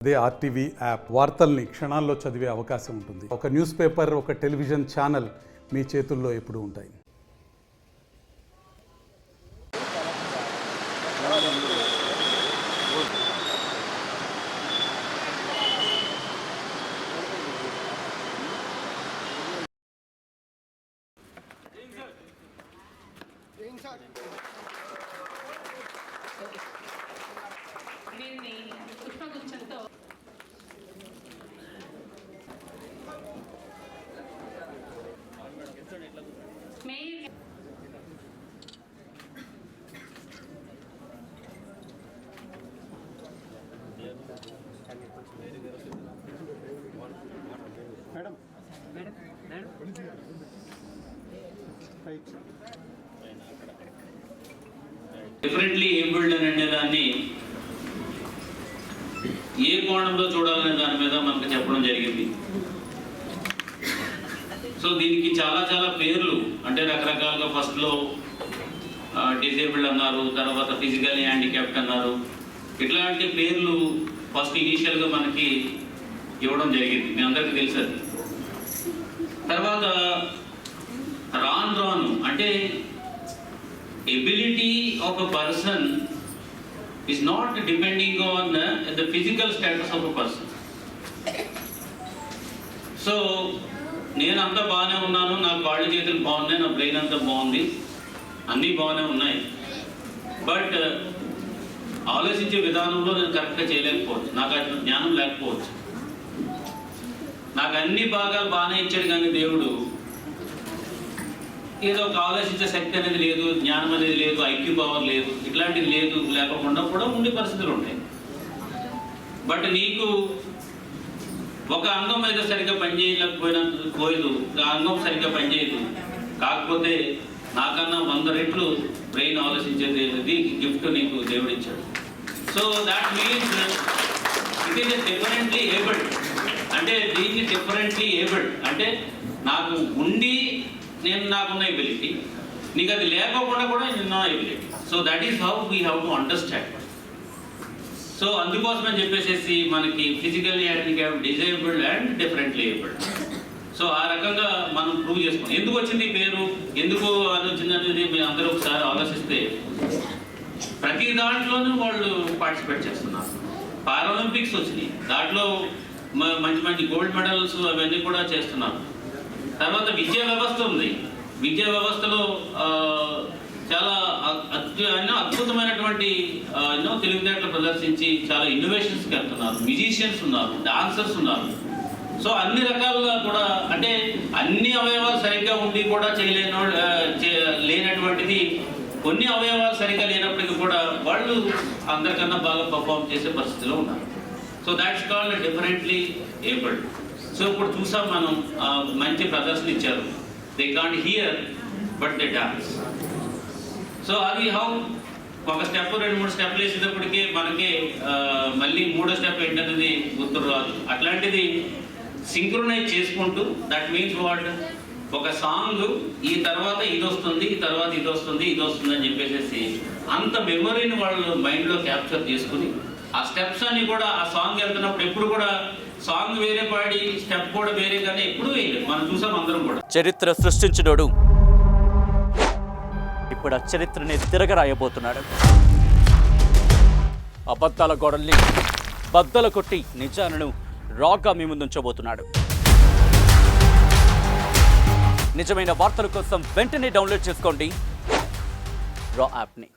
అదే RTV app వార్తల్ని క్షణాల్లో చదివే అవకాశం ఉంటుంది. ఒక న్యూస్ పేపర్, ఒక టెలివిజన్ ఛానల్ మీ చేతుల్లో ఎప్పుడూ ఉంటాయి. డిఫరెంట్లీ ఏబుల్డ్ అని అనే దాన్ని ఏ కోణంలో చూడాలనే దాని మీద మనకు చెప్పడం జరిగింది. సో దీనికి చాలా చాలా పేర్లు అంటే రకరకాలుగా ఫస్ట్లో డిజేబుల్డ్ అన్నారు, తర్వాత ఫిజికల్లీ హ్యాండిక్యాప్డ్ అన్నారు. ఇట్లాంటి పేర్లు ఫస్ట్ ఇనీషియల్గా మనకి ఇవ్వడం జరిగింది, మీ అందరికీ తెలుసు. తర్వాత రాను అంటే ability of a person is not depending on the physical status of a person. So నేను అంతా బాగానే ఉన్నాను, నా కాళ్ళు చేతులు బాగున్నాయి, నా బ్రెయిన్ అంతా బాగుంది, అన్నీ బాగానే ఉన్నాయి, బట్ ఆలోచించే విధానంలో నేను కరెక్ట్గా చేయలేకపోవచ్చు, నాకు అది జ్ఞానం లేకపోవచ్చు. నాకు అన్ని భాగాలు బాగానే ఇచ్చాడు కానీ దేవుడు ఏదో ఒక ఆలోచించే శక్తి అనేది లేదు, జ్ఞానం అనేది లేదు, ఐక్యూ పవర్ లేదు, ఇట్లాంటివి లేకుండా కూడా ఉండే పరిస్థితులు ఉంటాయి. బట్ నీకు ఒక అంగం మీద సరిగ్గా పనిచేయలేకపోయేదు, ఆ అంగం సరిగ్గా పనిచేయదు, కాకపోతే నాకన్నా 100 రెట్లు బ్రెయిన్ ఆలోచించేది గిఫ్ట్ నీకు దేవుడు ఇచ్చాడు. So that means it is differently abled. అంటే దీన్ని డిఫరెంట్లీ ఏబుల్డ్ అంటే నాకు ఉండి నాకున్న ఎబిలిటీ, నీకు అది లేకపోకుండా కూడా నిన్న ability. So that is how we have to understand. So అందుకోసమని చెప్పేసి మనకి physically handicapped, disabled and differently abled. So ఆ రకంగా మనం ప్రూవ్ చేసుకోండి. ఎందుకు వచ్చింది పేరు, ఎందుకు అది వచ్చింది అనేది మీరు అందరూ ఒకసారి ఆలోచిస్తే, ప్రతి దాంట్లోనూ వాళ్ళు పార్టిసిపేట్ చేస్తున్నారు. పారాలింపిక్స్ వచ్చినాయి, దాంట్లో మంచి మంచి గోల్డ్ మెడల్స్ అవన్నీ కూడా చేస్తున్నారు. తర్వాత విద్యా వ్యవస్థ ఉంది, విద్యా వ్యవస్థలో చాలా అద్భుతమైనటువంటి ఎన్నో తెలివితేటలు ప్రదర్శించి చాలా ఇన్నోవేషన్స్కి వెళ్తున్నారు. మ్యూజిషియన్స్ ఉన్నారు, డాన్సర్స్ ఉన్నారు. సో అన్ని రకాలుగా కూడా అంటే అన్ని అవయవాలు సరిగ్గా ఉండి కూడా లేనటువంటిది, కొన్ని అవయవాలు సరిగ్గా లేనప్పటికీ కూడా వాళ్ళు అందరికన్నా బాగా పర్ఫార్మ్ చేసే పరిస్థితిలో ఉన్నారు. So that's called differently abled. So ఇప్పుడు చూసాం మనం మంచి ప్రదర్శన ఇచ్చారు. They can't hear but they dance. So అది హౌ ఒక స్టెప్ 2-3 స్టెప్లు వేసేటప్పటికే మనకి మళ్ళీ 3వ స్టెప్ ఏంటనేది గుర్తు రాదు. అట్లాంటిది సింక్రొనైజ్ చేసుకుంటూ, దట్ మీన్స్ వాట్, ఒక సాంగ్ ఈ తర్వాత ఇది వస్తుంది, ఈ తర్వాత ఇది వస్తుంది, ఇది వస్తుంది అని చెప్పేసి అంత మెమొరీని వాళ్ళు మైండ్లో క్యాప్చర్ చేసుకుని ఆ స్టెప్స్ అని కూడా ఆ సాంగ్ వెళ్తున్నప్పుడు ఎప్పుడు కూడా సాంగ్ వేరే పాడి స్టెప్ కూడా వేరే, కానీ ఎప్పుడు వేయలేదు. మనం చూసాం అందరం కూడా. చరిత్ర సృష్టించినోడు ఇప్పుడు ఆ చరిత్రని తిరగరాయబోతున్నాడు. అబద్ధాల గోడల్ని బద్దల కొట్టి నిజాలను రాగా మీ ముందుంచబోతున్నాడు. నిజమైన వార్తల కోసం వెంటనే డౌన్లోడ్ చేసుకోండి రా యాప్ని.